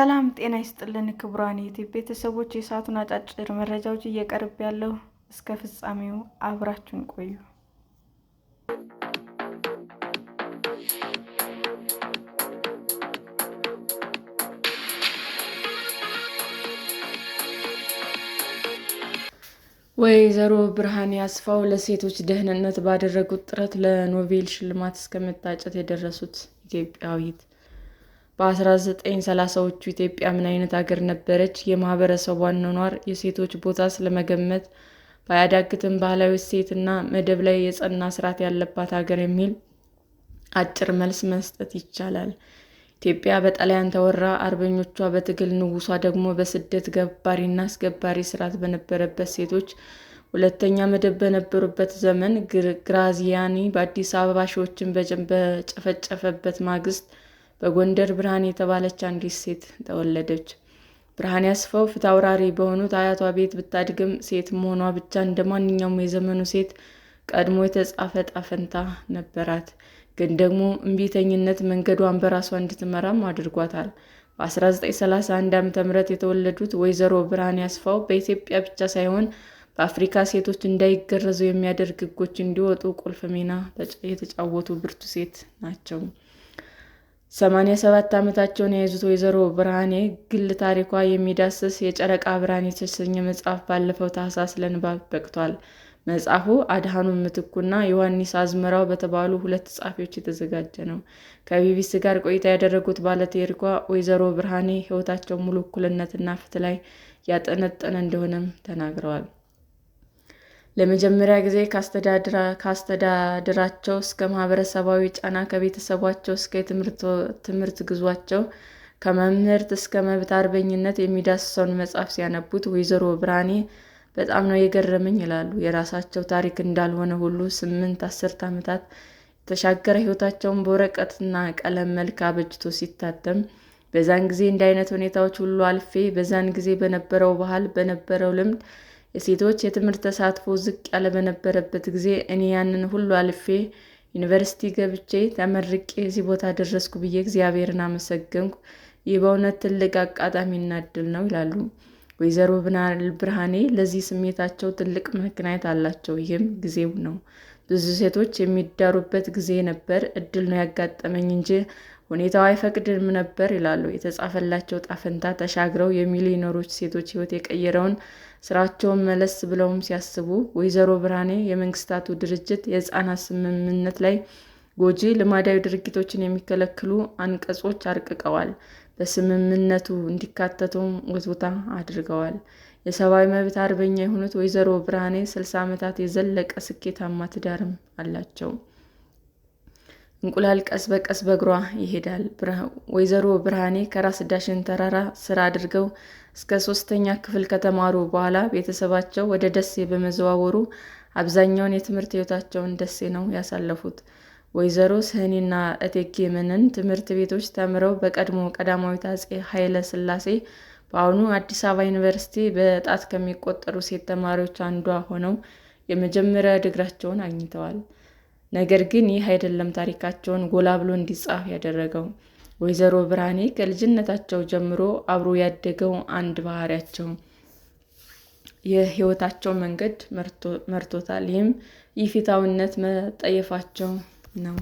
ሰላም ጤና ይስጥልን ክቡራን የዩቲዩብ ቤተሰቦች፣ የሰዓቱን አጫጭር መረጃዎች እየቀርብ ያለው እስከ ፍጻሜው አብራችሁን ቆዩ። ወይዘሮ ብርሃኔ አስፋው ለሴቶች ደህንነት ባደረጉት ጥረት ለኖቤል ሽልማት እስከመታጨት የደረሱት ኢትዮጵያዊት። በ1930ዎቹ ኢትዮጵያ ምን አይነት አገር ነበረች? የማህበረሰቧ አኗኗር፣ የሴቶች ቦታ ስለመገመት ባያዳግትም ባህላዊ እሴት እና መደብ ላይ የጸና ስርዓት ያለባት ሀገር የሚል አጭር መልስ መስጠት ይቻላል። ኢትዮጵያ በጣሊያን ተወራ፣ አርበኞቿ በትግል ንጉሷ ደግሞ በስደት ገባሪና አስገባሪ ስርዓት በነበረበት ሴቶች ሁለተኛ መደብ በነበሩበት ዘመን ግራዚያኒ በአዲስ አበባ ሺዎችን በጨፈጨፈበት ማግስት በጎንደር ብርሃኔ የተባለች አንዲት ሴት ተወለደች። ብርሃኔ አስፋው ፊታውራሪ በሆኑት አያቷ ቤት ብታድግም ሴት መሆኗ ብቻ እንደ ማንኛውም የዘመኑ ሴት ቀድሞ የተጻፈ ዕጣ ፈንታ ነበራት። ግን ደግሞ እምቢተኝነት መንገዷን በራሷ እንድትመራም አድርጓታል። በ1931 ዓ.ም የተወለዱት ወይዘሮ ብርሃኔ አስፋው በኢትዮጵያ ብቻ ሳይሆን በአፍሪካ ሴቶች እንዳይገረዙ የሚያደርግ ሕጎች እንዲወጡ ቁልፍ ሚና የተጫወቱ ብርቱ ሴት ናቸው። 87 ዓመታቸውን የያዙት ወይዘሮ ብርሃኔ ግል ታሪኳ የሚዳስስ የጨረቃ ብርሃን የተሰኘ መጽሐፍ ባለፈው ታህሳስ ለንባብ በቅቷል። መጽሐፉ አድኃኖም ምትኩና ዮሐንስ አዝመራው በተባሉ ሁለት ጸሐፊዎች የተዘጋጀ ነው። ከቢቢሲ ጋር ቆይታ ያደረጉት ባለታሪኳ ወይዘሮ ብርሃኔ ሕይወታቸው ሙሉ እኩልነትና ፍትህ ላይ ያጠነጠነ እንደሆነም ተናግረዋል። ለመጀመሪያ ጊዜ ከአስተዳደራቸው እስከ ማህበረሰባዊ ጫና፣ ከቤተሰባቸው እስከ የትምህርት ጉዟቸው፣ ከመምህርት እስከ መብት አርበኝነት የሚዳስሰውን መጽሐፍ ሲያነቡት ወይዘሮ ብርሃኔ በጣም ነው የገረመኝ ይላሉ። የራሳቸው ታሪክ እንዳልሆነ ሁሉ 8 አስርት ዓመታት የተሻገረ ሕይወታቸውን በወረቀትና ቀለም መልክ አበጅቶ ሲታተም በዛን ጊዜ እንዲህ አይነት ሁኔታዎች ሁሉ አልፌ በዛን ጊዜ በነበረው ባህል በነበረው ልምድ የሴቶች የትምህርት ተሳትፎ ዝቅ ያለ በነበረበት ጊዜ እኔ ያንን ሁሉ አልፌ ዩኒቨርሲቲ ገብቼ ተመርቄ እዚህ ቦታ ደረስኩ ብዬ እግዚአብሔርን አመሰገንኩ። ይህ በእውነት ትልቅ አጋጣሚና ዕድል ነው ይላሉ። ወይዘሮ ብርሃኔ ለዚህ ስሜታቸው ትልቅ ምክንያት አላቸው። ይህም ጊዜው ነው። ብዙ ሴቶች የሚዳሩበት ጊዜ ነበር። ዕድል ነው ያጋጠመኝ እንጂ ሁኔታው አይፈቅድም ነበር ይላሉ። የተጻፈላቸው ዕጣ ፈንታ ተሻግረው የሚሊዮነሮች ሴቶች ሕይወት የቀየረውን ስራቸውን መለስ ብለውም ሲያስቡ ወይዘሮ ብርሃኔ የመንግስታቱ ድርጅት የሕፃናት ስምምነት ላይ ጎጂ ልማዳዊ ድርጊቶችን የሚከለክሉ አንቀጾች አርቅቀዋል። በስምምነቱ እንዲካተቱም ውትወታ አድርገዋል። የሰብአዊ መብት አርበኛ የሆኑት ወይዘሮ ብርሃኔ 60 ዓመታት የዘለቀ ስኬታማ ትዳርም አላቸው። እንቁላል ቀስ በቀስ በእግሯ ይሄዳል። ወይዘሮ ብርሃኔ ከራስ ዳሽን ተራራ ስራ አድርገው እስከ 3ኛ ክፍል ከተማሩ በኋላ ቤተሰባቸው ወደ ደሴ በመዘዋወሩ አብዛኛውን የትምህርት ሕይወታቸውን ደሴ ነው ያሳለፉት። ወይዘሮ ስህኔና እቴጌ መነን ትምህርት ቤቶች ተምረው በቀድሞ ቀዳማዊት አፄ ኃይለ ሥላሴ በአሁኑ አዲስ አበባ ዩኒቨርሲቲ በጣት ከሚቆጠሩ ሴት ተማሪዎች አንዷ ሆነው የመጀመሪያ ዲግሪያቸውን አግኝተዋል። ነገር ግን ይህ አይደለም ታሪካቸውን ጎላ ብሎ እንዲጻፍ ያደረገው። ወይዘሮ ብርሃኔ ከልጅነታቸው ጀምሮ አብሮ ያደገው አንድ ባህሪያቸው የሕይወታቸው መንገድ መርቶታል። ይህም ኢፍትሐዊነት መጠየፋቸው ነው።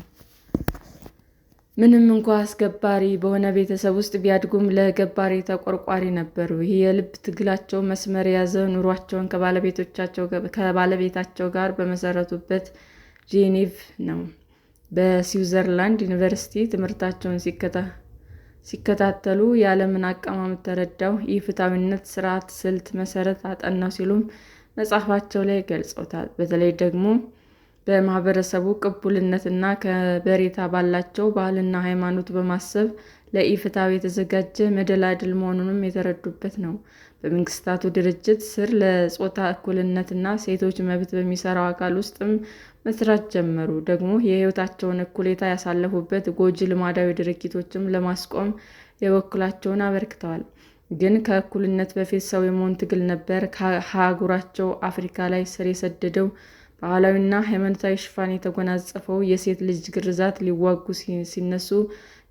ምንም እንኳ አስገባሪ በሆነ ቤተሰብ ውስጥ ቢያድጉም ለገባሪ ተቆርቋሪ ነበሩ። ይህ የልብ ትግላቸው መስመር የያዘ ኑሯቸውን ከባለቤታቸው ጋር በመሰረቱበት ጄኔቭ ነው። በስዊዘርላንድ ዩኒቨርሲቲ ትምህርታቸውን ሲከታተሉ የዓለምን አቀማመጥ ተረዳሁ፣ የፍትሐዊነት ስርዓት ስልት መሰረት አጠናሁ ሲሉም መጽሐፋቸው ላይ ገልጸውታል። በተለይ ደግሞ በማህበረሰቡ ቅቡልነትና ከበሬታ ባላቸው ባህልና ሃይማኖት በማሰብ ለኢፍትሐዊ የተዘጋጀ መደላድል መሆኑንም የተረዱበት ነው። በመንግስታቱ ድርጅት ስር ለጾታ እኩልነትና ሴቶች መብት በሚሰራው አካል ውስጥም መስራት ጀመሩ። ደግሞ የሕይወታቸውን እኩሌታ ያሳለፉበት ጎጂ ልማዳዊ ድርጊቶችም ለማስቆም የበኩላቸውን አበርክተዋል። ግን ከእኩልነት በፊት ሰው የመሆን ትግል ነበር። ከአህጉራቸው አፍሪካ ላይ ስር የሰደደው ባህላዊና ሃይማኖታዊ ሽፋን የተጎናጸፈው የሴት ልጅ ግርዛት ሊዋጉ ሲነሱ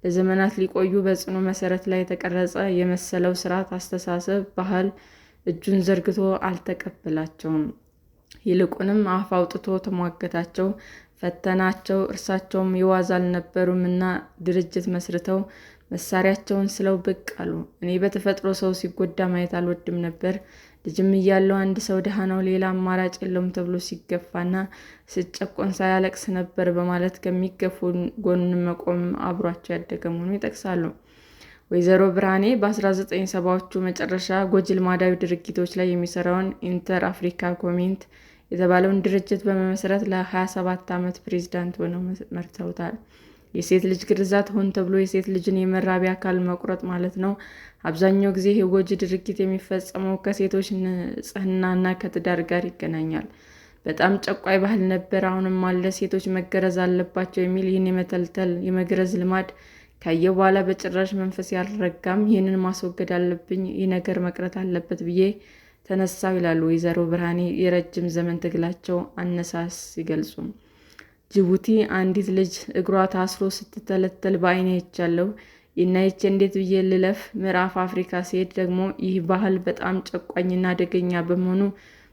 ለዘመናት ሊቆዩ በጽኑ መሠረት ላይ የተቀረጸ የመሰለው ሥርዓት፣ አስተሳሰብ፣ ባህል እጁን ዘርግቶ አልተቀበላቸውም። ይልቁንም አፍ አውጥቶ ተሟገታቸው፣ ፈተናቸው። እርሳቸውም የዋዛ አልነበሩምና ድርጅት መስርተው መሳሪያቸውን ስለው ብቅ አሉ። እኔ በተፈጥሮ ሰው ሲጎዳ ማየት አልወድም ነበር። ልጅም እያለሁ አንድ ሰው ድሃ ነው፣ ሌላ አማራጭ የለውም ተብሎ ሲገፋና ሲጨቆን ሳያለቅስ ነበር በማለት ከሚገፉ ጎን መቆም አብሯቸው ያደገ መሆኑን ይጠቅሳሉ። ወይዘሮ ብርሃኔ በ1970ዎቹ መጨረሻ ጎጂ ልማዳዊ ድርጊቶች ላይ የሚሰራውን ኢንተር አፍሪካ ኮሚቴ የተባለውን ድርጅት በመመስረት ለ27 ዓመት ፕሬዝዳንት ሆነው መርተውታል። የሴት ልጅ ግርዛት ሆን ተብሎ የሴት ልጅን የመራቢያ አካል መቁረጥ ማለት ነው። አብዛኛው ጊዜ ይህ ጎጂ ድርጊት የሚፈጸመው ከሴቶች ንጽህናና ከትዳር ጋር ይገናኛል። በጣም ጨቋይ ባህል ነበር፣ አሁንም አለ። ሴቶች መገረዝ አለባቸው የሚል ይህን የመተልተል የመግረዝ ልማድ ካየሁ በኋላ በጭራሽ መንፈስ ያልረጋም። ይህንን ማስወገድ አለብኝ፣ ይህ ነገር መቅረት አለበት ብዬ ተነሳው ይላሉ ወይዘሮ ብርሃኔ የረጅም ዘመን ትግላቸው አነሳስ ሲገልጹ። ጅቡቲ አንዲት ልጅ እግሯ ታስሮ ስትተለተል በዓይኔ አይቻለሁ። ይህን አይቼ እንዴት ብዬ ልለፍ? ምዕራብ አፍሪካ ስሄድ ደግሞ ይህ ባህል በጣም ጨቋኝና አደገኛ በመሆኑ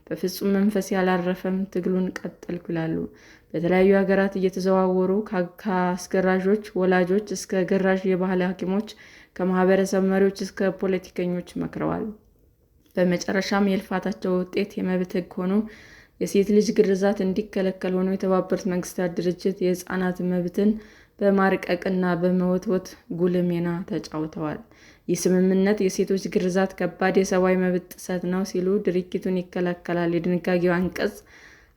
በፍጹም መንፈስ ያላረፈም ትግሉን ቀጠልኩ ይላሉ። በተለያዩ ሀገራት እየተዘዋወሩ ከአስገራዦች ወላጆች እስከ ገራዥ የባህል ሐኪሞች ከማህበረሰብ መሪዎች እስከ ፖለቲከኞች መክረዋል። በመጨረሻም የልፋታቸው ውጤት የመብት ሕግ ሆኖ የሴት ልጅ ግርዛት እንዲከለከል ሆኖ የተባበሩት መንግስታት ድርጅት የሕፃናት መብትን በማርቀቅና በመወትወት ጉልህ ሚና ተጫውተዋል። ይህ ስምምነት የሴቶች ግርዛት ከባድ የሰብአዊ መብት ጥሰት ነው ሲሉ ድርጊቱን ይከላከላል። የድንጋጌው አንቀጽ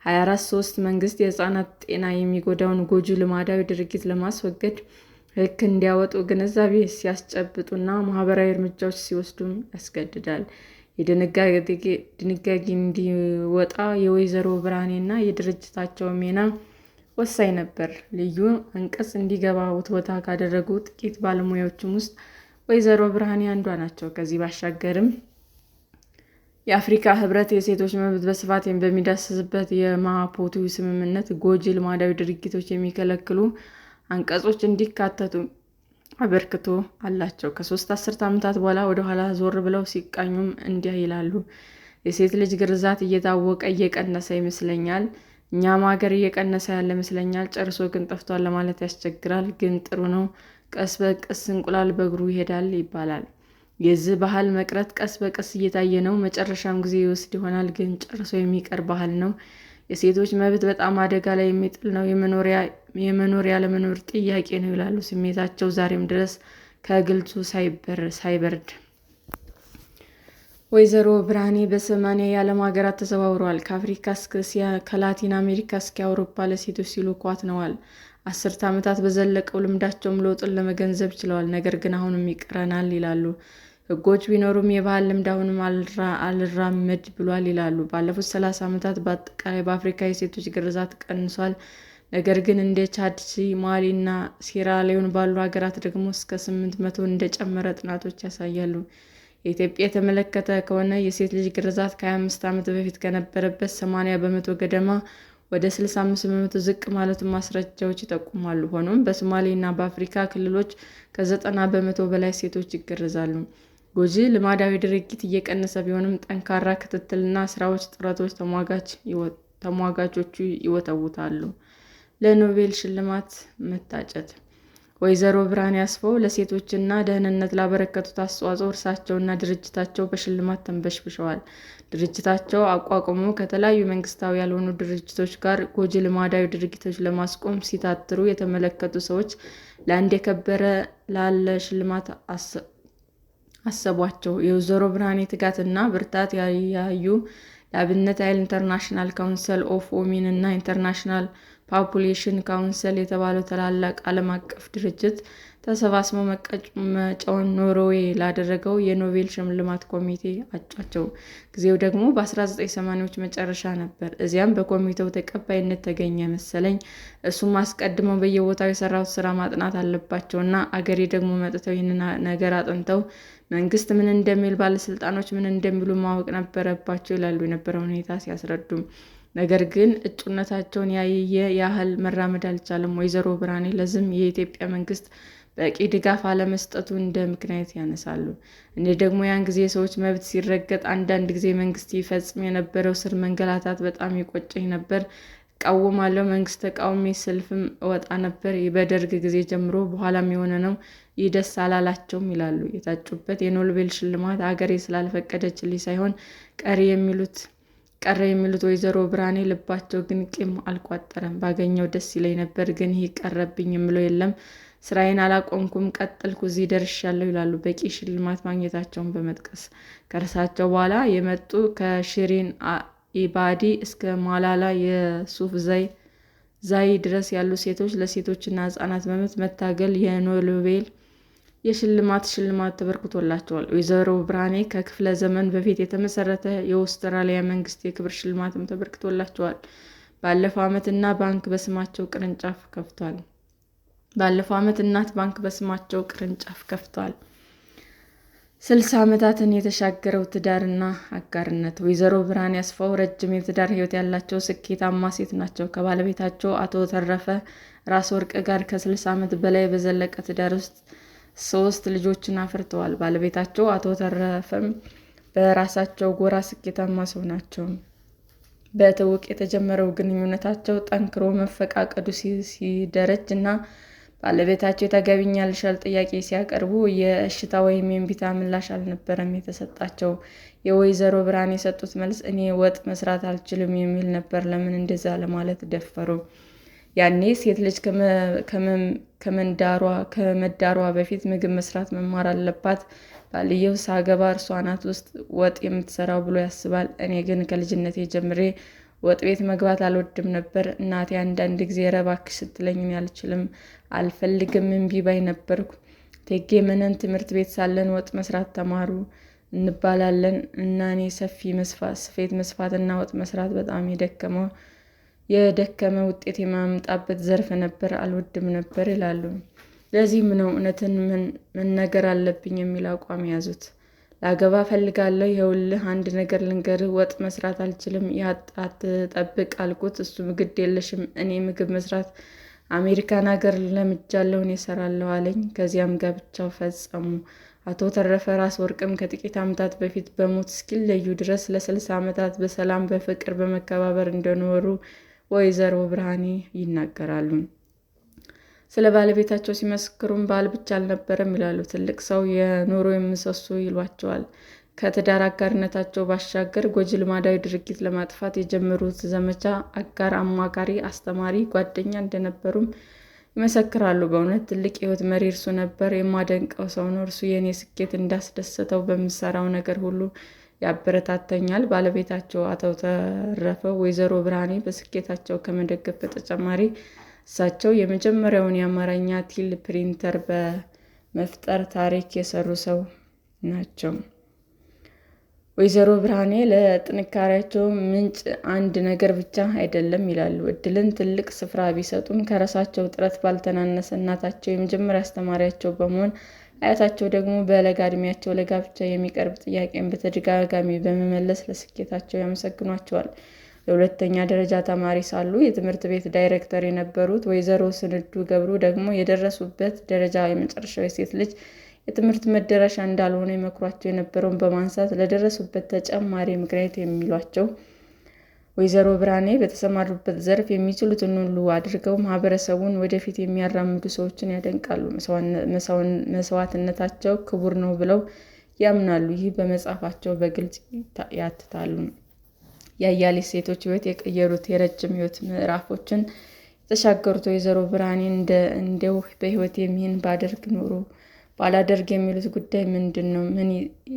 24(3) መንግስት የሕፃናት ጤና የሚጎዳውን ጎጂ ልማዳዊ ድርጊት ለማስወገድ ሕግ እንዲያወጡ፣ ግንዛቤ ሲያስጨብጡና ማህበራዊ እርምጃዎች ሲወስዱም ያስገድዳል። ድንጋጌ እንዲወጣ የወይዘሮ ብርሃኔና የድርጅታቸው ሚና ወሳኝ ነበር። ልዩ አንቀጽ እንዲገባ ውትወታ ካደረጉ ጥቂት ባለሙያዎችም ውስጥ ወይዘሮ ብርሃኔ አንዷ ናቸው። ከዚህ ባሻገርም የአፍሪካ ህብረት የሴቶች መብት በስፋት በሚዳስስበት የማፑቶ ስምምነት ጎጂ ልማዳዊ ድርጊቶች የሚከለክሉ አንቀጾች እንዲካተቱ አበርክቶ አላቸው። ከ3 አስርት ዓመታት በኋላ ወደ ኋላ ዞር ብለው ሲቃኙም እንዲህ ይላሉ። የሴት ልጅ ግርዛት እየታወቀ እየቀነሰ ይመስለኛል። እኛም ሀገር እየቀነሰ ያለ ይመስለኛል። ጨርሶ ግን ጠፍቷል ለማለት ያስቸግራል። ግን ጥሩ ነው። ቀስ በቀስ እንቁላል በእግሩ ይሄዳል ይባላል። የዚህ ባህል መቅረት ቀስ በቀስ እየታየ ነው። መጨረሻም ጊዜ ይወስድ ይሆናል፣ ግን ጨርሶ የሚቀር ባህል ነው። የሴቶች መብት በጣም አደጋ ላይ የሚጥል ነው። የመኖር ያለመኖር ጥያቄ ነው ይላሉ። ስሜታቸው ዛሬም ድረስ ከግልጹ ሳይበርድ። ወይዘሮ ብርሃኔ በ80 የዓለም ሀገራት ተዘዋውረዋል። ከአፍሪካ እስከ እስያ፣ ከላቲን አሜሪካ እስከ አውሮፓ ለሴቶች ሲሉ ኳትነዋል። 10 ዓመታት በዘለቀው ልምዳቸውም ለውጥን ለመገንዘብ ችለዋል። ነገር ግን አሁንም ይቀረናል ይላሉ። ሕጎች ቢኖሩም የባህል ልምድ አሁንም አልራመድ ብሏል ይላሉ። ባለፉት 30 ዓመታት በአጠቃላይ በአፍሪካ የሴቶች ግርዛት ቀንሷል። ነገር ግን እንደ ቻድ፣ ማሊ እና ሴራሊዮን ባሉ ሀገራት ደግሞ እስከ 800 እንደጨመረ ጥናቶች ያሳያሉ። የኢትዮጵያ የተመለከተ ከሆነ የሴት ልጅ ግርዛት ከ25 ዓመት በፊት ከነበረበት 80 በመቶ ገደማ ወደ 65 በመቶ ዝቅ ማለቱን ማስረጃዎች ይጠቁማሉ። ሆኖም በሶማሌ እና በአፍሪካ ክልሎች ከ90 በመቶ በላይ ሴቶች ይገረዛሉ። ጎጂ ልማዳዊ ድርጊት እየቀነሰ ቢሆንም ጠንካራ ክትትልና ስራዎች ጥረቶች ተሟጋቾቹ ይወተውታሉ። ለኖቤል ሽልማት መታጨት ወይዘሮ ብርሃኔ አስፋው ለሴቶችና ደህንነት ላበረከቱት አስተዋጽኦ እርሳቸውና ድርጅታቸው በሽልማት ተንበሽብሸዋል። ድርጅታቸው አቋቁሞ ከተለያዩ መንግስታዊ ያልሆኑ ድርጅቶች ጋር ጎጂ ልማዳዊ ድርጊቶች ለማስቆም ሲታትሩ የተመለከቱ ሰዎች ለአንድ የከበረ ላለ ሽልማት አሰቧቸው። የወይዘሮ ብርሃኔ ትጋትና ብርታት ያዩ ለአብነት ያህል ኢንተርናሽናል ካውንስል ኦፍ ዊሜን እና ኢንተርናሽናል ፖፑሌሽን ካውንስል የተባለው ታላላቅ ዓለም አቀፍ ድርጅት ተሰባስበው መቀመጫውን ኖርዌይ ላደረገው የኖቤል ሽልማት ኮሚቴ አጯቸው። ጊዜው ደግሞ በ1980ዎቹ መጨረሻ ነበር። እዚያም በኮሚቴው ተቀባይነት ተገኘ መሰለኝ። እሱም አስቀድመው በየቦታው የሰራሁት ስራ ማጥናት አለባቸውና አገሬ ደግሞ መጥተው ይህንን ነገር አጥንተው መንግስት ምን እንደሚል፣ ባለስልጣኖች ምን እንደሚሉ ማወቅ ነበረባቸው ይላሉ የነበረው ሁኔታ ሲያስረዱም። ነገር ግን እጩነታቸውን ያየ ያህል መራመድ አልቻለም። ወይዘሮ ብርሃኔ ለዚህም የኢትዮጵያ መንግስት በቂ ድጋፍ አለመስጠቱ እንደ ምክንያት ያነሳሉ። እንዲህ ደግሞ ያን ጊዜ የሰዎች መብት ሲረገጥ፣ አንዳንድ ጊዜ መንግስት ይፈጽም የነበረው ስር መንገላታት በጣም ይቆጨኝ ነበር። እቃወማለሁ። መንግስት ተቃውሞ ሰልፍም እወጣ ነበር። በደርግ ጊዜ ጀምሮ በኋላም የሆነ ነው። ይህ ደስ አላላቸውም ይላሉ። የታጩበት የኖቤል ሽልማት አገሬ ስላልፈቀደችልኝ ሳይሆን ቀረ የሚሉት ወይዘሮ ብርሃኔ ልባቸው ግን ቂም አልቋጠረም። ባገኘው ደስ ይለኝ ነበር፣ ግን ይህ ቀረብኝ የምለው የለም። ስራዬን አላቆምኩም፣ ቀጠልኩ፣ እዚህ ደርሻለሁ ይላሉ። በቂ ሽልማት ማግኘታቸውን በመጥቀስ ከእርሳቸው በኋላ የመጡ ከሽሪን ኢባዲ እስከ ማላላ ዩሱፍዛይ ድረስ ያሉ ሴቶች ለሴቶችና ህጻናት መብት መታገል የኖቤል ሽልማት ተበርክቶላቸዋል። ወይዘሮ ብርሃኔ ከክፍለ ዘመን በፊት የተመሰረተ የአውስትራሊያ መንግስት የክብር ሽልማትም ተበርክቶላቸዋል። ባለፈው ዓመት እናት ባንክ በስማቸው ቅርንጫፍ ከፍቷል። 60 ዓመታትን የተሻገረው ትዳርና አጋርነት። ወይዘሮ ብርሃኔ አስፋው ረጅም የትዳር ህይወት ያላቸው ስኬታማ ሴት ናቸው። ከባለቤታቸው አቶ ተረፈ ራስ ወርቅ ጋር ከ60 ዓመት በላይ በዘለቀ ትዳር ውስጥ 3 ልጆችን አፍርተዋል። ባለቤታቸው አቶ ተረፈም በራሳቸው ጎራ ስኬታማ ሰው ናቸው። በትውውቅ የተጀመረው ግንኙነታቸው ጠንክሮ መፈቃቀዱ ሲደረጅ እና ባለቤታቸው ታገቢኛለሽ ጥያቄ ሲያቀርቡ የእሽታ ወይም የእምቢታ ምላሽ አልነበረም የተሰጣቸው። የወይዘሮ ብርሃኔ የሰጡት መልስ እኔ ወጥ መስራት አልችልም የሚል ነበር። ለምን እንደዛ ለማለት ደፈሩ? ያኔ ሴት ልጅ ከመዳሯ በፊት ምግብ መስራት መማር አለባት። ባልየው ሳገባ እርሷ ናት ውስጥ ወጥ የምትሰራው ብሎ ያስባል። እኔ ግን ከልጅነቴ ጀምሬ ወጥ ቤት መግባት አልወድም ነበር። እናቴ አንዳንድ ጊዜ ኧረ እባክሽ ስትለኝ እኔ አልፈልግም እምቢ ባይ ነበርኩ። እቴጌ መነን ትምህርት ቤት ሳለን ወጥ መስራት ተማሩ እንባላለን እና እኔ ስፌት መስፋትና ወጥ መስራት በጣም የደከመ ውጤት የማመጣበት ዘርፍ ነበር፣ አልወድም ነበር ይላሉ። ለዚህም ነው እውነትን መናገር አለብኝ የሚል አቋም የያዙት። ላገባ እፈልጋለሁ፣ ይኸውልህ አንድ ነገር ልንገርህ፣ ወጥ መስራት አልችልም፣ አትጠብቅ አልኩት። እሱም ግድ የለሽም እኔ ምግብ መስራት አሜሪካን ሀገር ለምጃለሁ፣ እኔ እሰራለሁ አለኝ። ከዚያም ጋብቻው ፈጸሙ። አቶ ተረፈ ራስ ወርቅም ከጥቂት ዓመታት በፊት በሞት እስኪለዩ ድረስ ለ60 ዓመታት በሰላም በፍቅር በመከባበር እንደኖሩ ወይዘሮ ብርሃኔ ይናገራሉ። ስለ ባለቤታቸው ሲመሰክሩም ባል ብቻ አልነበረም ይላሉ። ትልቅ ሰው፣ የኑሮ ምሰሶ ይሏቸዋል። ከትዳር አጋርነታቸው ባሻገር ጎጂ ልማዳዊ ድርጊት ለማጥፋት የጀመሩት ዘመቻ አጋር፣ አማካሪ፣ አስተማሪ፣ ጓደኛ እንደነበሩም ይመሰክራሉ። በእውነት ትልቅ የህይወት መሪ እርሱ ነበር። የማደንቀው ሰው ነው። እርሱ የእኔ ስኬት እንዳስደሰተው በምሰራው ነገር ሁሉ ያበረታተኛል። ባለቤታቸው አቶ ተረፈ ወይዘሮ ብርሃኔ በስኬታቸው ከመደገፍ በተጨማሪ እሳቸው የመጀመሪያውን የአማርኛ ቲል ፕሪንተር በመፍጠር ታሪክ የሰሩ ሰው ናቸው። ወይዘሮ ብርሃኔ ለጥንካሬያቸው ምንጭ አንድ ነገር ብቻ አይደለም ይላሉ። እድልን ትልቅ ስፍራ ቢሰጡም ከራሳቸው ጥረት ባልተናነሰ እናታቸው የመጀመሪያ አስተማሪያቸው በመሆን አያታቸው ደግሞ በለጋ ዕድሜያቸው ለጋብቻ የሚቀርብ ጥያቄን በተደጋጋሚ በመመለስ ለስኬታቸው ያመሰግኗቸዋል። የሁለተኛ ደረጃ ተማሪ ሳሉ የትምህርት ቤት ዳይሬክተር የነበሩት ወይዘሮ ስንዱ ገብሩ ደግሞ የደረሱበት ደረጃ የመጨረሻው የሴት ልጅ የትምህርት መዳረሻ እንዳልሆነ ይመክሯቸው የነበረውን በማንሳት ለደረሱበት ተጨማሪ ምክንያት የሚሏቸው ወይዘሮ ብርሃኔ በተሰማሩበት ዘርፍ የሚችሉትን ሁሉ አድርገው ማህበረሰቡን ወደፊት የሚያራምዱ ሰዎችን ያደንቃሉ። መስዋዕትነታቸው ክቡር ነው ብለው ያምናሉ። ይህ በመጽሐፋቸው በግልጽ ያትታሉ። የአያሌ ሴቶች ሕይወት የቀየሩት የረጅም ሕይወት ምዕራፎችን የተሻገሩት ወይዘሮ ብርሃኔ እንደው በሕይወት ይህን ባላደርግ የሚሉት ጉዳይ ምንድን ነው? ምን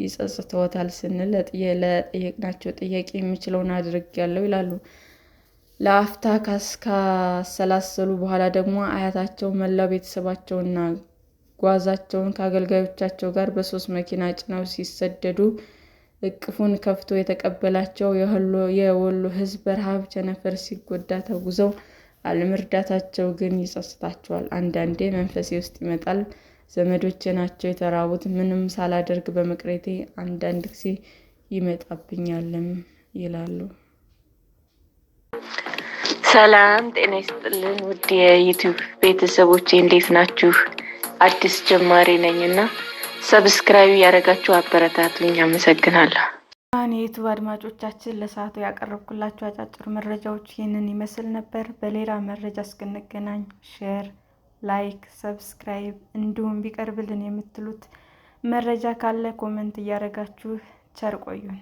ይጸጽተዎታል? ስንል ለጠየቅናቸው ጥያቄ የምችለውን አድርጌያለሁ ይላሉ። ለአፍታ ካሰላሰሉ በኋላ ደግሞ አያታቸው መላው ቤተሰባቸውና ጓዛቸውን ከአገልጋዮቻቸው ጋር በ3 መኪና ጭነው ሲሰደዱ እቅፉን ከፍቶ የተቀበላቸው የወሎ ሕዝብ በረሃብ ቸነፈር ሲጎዳ ተጉዘው አለመርዳታቸው ግን ይጸጽታቸዋል። አንዳንዴ መንፈሴ ውስጥ ይመጣል፣ ዘመዶቼ ናቸው የተራቡት፣ ምንም ሳላደርግ በመቅረቴ አንዳንድ ጊዜ ይመጣብኛልም ይላሉ። ሰላም ጤና ይስጥልን ውድ የዩቲዩብ ቤተሰቦቼ እንዴት ናችሁ? አዲስ ጀማሪ ነኝና ሰብስክራይብ ያደረጋችሁ አበረታቱኝ። አመሰግናለሁ። የዩቱብ አድማጮቻችን ለሰዓቱ ያቀረብኩላችሁ አጫጭር መረጃዎች ይህንን ይመስል ነበር። በሌላ መረጃ እስክንገናኝ ሼር፣ ላይክ፣ ሰብስክራይብ እንዲሁም ቢቀርብልን የምትሉት መረጃ ካለ ኮመንት እያደረጋችሁ ቸር ቆዩን።